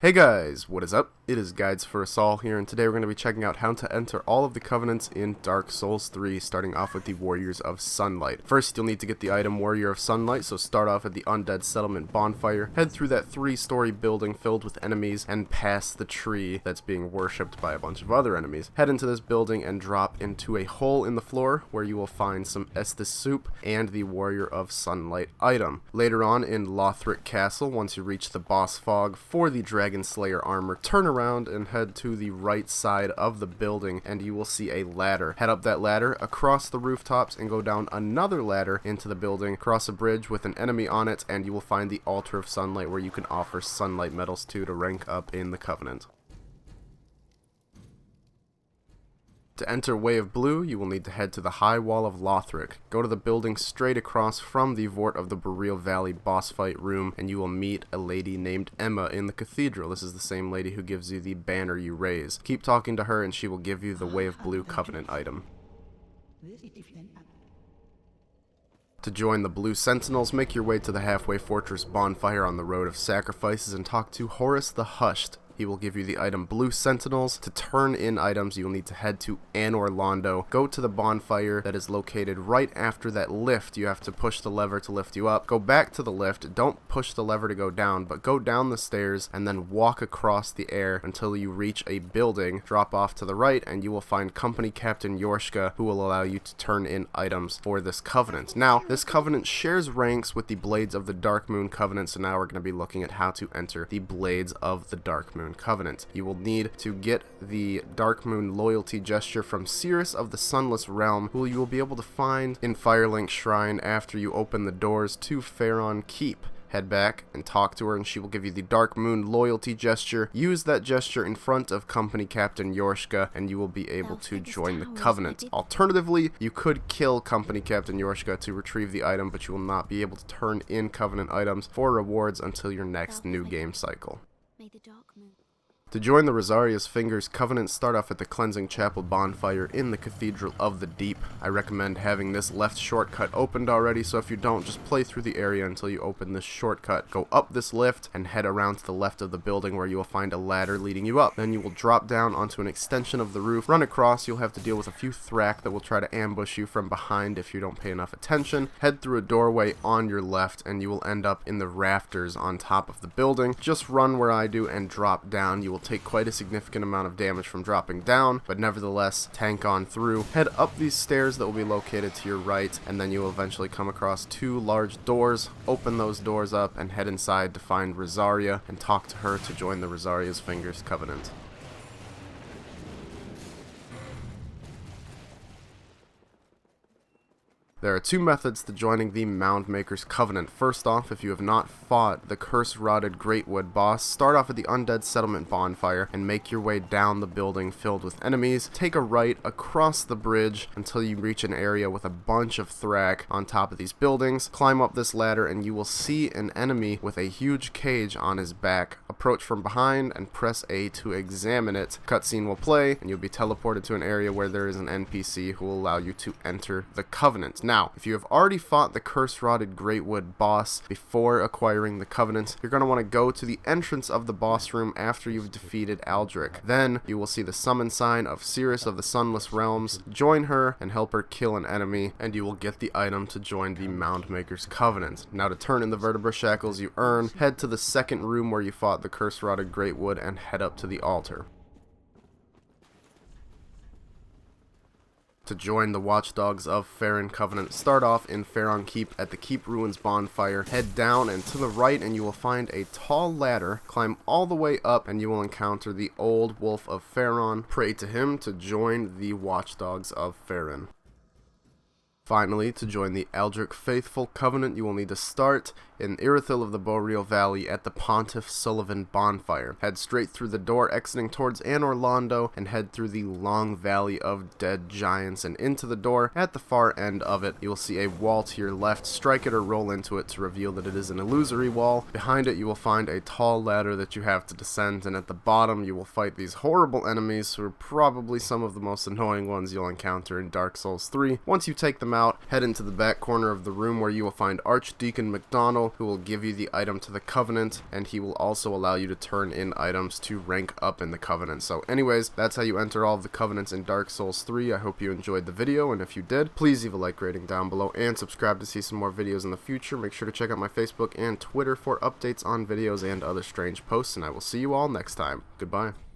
Hey guys, what is up? It is GuidesForUsAll here, and today we're going to be checking out how to enter all of the covenants in Dark Souls 3, starting off with the Warriors of Sunlight. First, you'll need to get the item Warrior of Sunlight, so start off at the Undead Settlement bonfire, head through that 3-story building filled with enemies, and past the tree that's being worshipped by a bunch of other enemies. Head into this building and drop into a hole in the floor, where you will find some Estus soup and the Warrior of Sunlight item. Later on in Lothric Castle, once you reach the boss fog for the Dragon Slayer armor, turn around and head to the right side of the building and you will see a ladder. Head up that ladder, across the rooftops, and go down another ladder into the building, cross a bridge with an enemy on it, and you will find the Altar of Sunlight where you can offer Sunlight medals to rank up in the Covenant. To enter Way of Blue, you will need to head to the High Wall of Lothric. Go to the building straight across from the Vort of the Boreal Valley boss fight room, and you will meet a lady named Emma in the cathedral. This is the same lady who gives you the banner you raise. Keep talking to her and she will give you the Way of Blue Covenant item. To join the Blue Sentinels, make your way to the Halfway Fortress bonfire on the Road of Sacrifices and talk to Horus the Hushed. He will give you the item Blue Sentinels. To turn in items, you will need to head to Anor Londo. Go to the bonfire that is located right after that lift. You have to push the lever to lift you up. Go back to the lift. Don't push the lever to go down, but go down the stairs and then walk across the air until you reach a building. Drop off to the right and you will find Company Captain Yorshka, who will allow you to turn in items for this covenant. Now, this covenant shares ranks with the Blades of the Dark Moon Covenant, so now we're going to be looking at how to enter the Blades of the Dark Moon Covenant. You will need to get the Dark Moon loyalty gesture from Cirrus of the Sunless Realm, who you will be able to find in Firelink Shrine after you open the doors to Faron Keep. Head back and talk to her and she will give you the Dark Moon loyalty gesture. Use that gesture in front of Company Captain Yorshka and you will be able to join the Covenant. Alternatively, you could kill Company Captain Yorshka to retrieve the item, but you will not be able to turn in Covenant items for rewards until your next new game cycle. To join the Rosarias Fingers Covenant, start off at the Cleansing Chapel bonfire in the Cathedral of the Deep. I recommend having this left shortcut opened already, so if you don't, just play through the area until you open this shortcut. Go up this lift and head around to the left of the building where you will find a ladder leading you up. Then you will drop down onto an extension of the roof. Run across, you'll have to deal with a few Thrak that will try to ambush you from behind if you don't pay enough attention. Head through a doorway on your left and you will end up in the rafters on top of the building. Just run where I do and drop down. You will take quite a significant amount of damage from dropping down, but nevertheless tank on through. Head up these stairs that will be located to your right, and then you will eventually come across two large doors. Open those doors up and head inside to find Rosaria and talk to her to join the Rosarias Fingers Covenant. There are two methods to joining the Mound Makers Covenant. First off, if you have not fought the Curse-Rotted Greatwood boss, start off at the Undead Settlement bonfire and make your way down the building filled with enemies. Take a right across the bridge until you reach an area with a bunch of Thrak on top of these buildings. Climb up this ladder and you will see an enemy with a huge cage on his back. Approach from behind and press A to examine it. Cutscene will play and you'll be teleported to an area where there is an NPC who will allow you to enter the Covenant. Now, if you have already fought the Curse-Rotted Greatwood boss before acquiring the Covenant, you're going to want to go to the entrance of the boss room after you've defeated Aldrick. Then, you will see the summon sign of Cirrus of the Sunless Realms. Join her and help her kill an enemy, and you will get the item to join the Mound Makers Covenant. Now, to turn in the vertebra shackles you earn, head to the second room where you fought the Curse-Rotted Greatwood and head up to the altar. To join the Watchdogs of Faron Covenant, start off in Faron Keep at the Keep Ruins bonfire. Head down and to the right and you will find a tall ladder. Climb all the way up and you will encounter the Old Wolf of Faron. Pray to him to join the Watchdogs of Faron. Finally, to join the Aldrick Faithful Covenant, you will need to start in Irithyll of the Boreal Valley at the Pontiff Sullivan bonfire. Head straight through the door exiting towards Anor Londo and head through the long valley of dead giants and into the door. At the far end of it, you will see a wall to your left. Strike it or roll into it to reveal that it is an illusory wall. Behind it, you will find a tall ladder that you have to descend, and at the bottom, you will fight these horrible enemies who are probably some of the most annoying ones you'll encounter in Dark Souls 3. Once you take them out, head into the back corner of the room where you will find Archdeacon McDonald, who will give you the item to the Covenant, and he will also allow you to turn in items to rank up in the Covenant. So anyways, that's how you enter all of the Covenants in Dark Souls 3. I hope you enjoyed the video, and if you did, please leave a like rating down below and subscribe to see some more videos in the future. Make sure to check out my Facebook and Twitter for updates on videos and other strange posts, and I will see you all next time. Goodbye.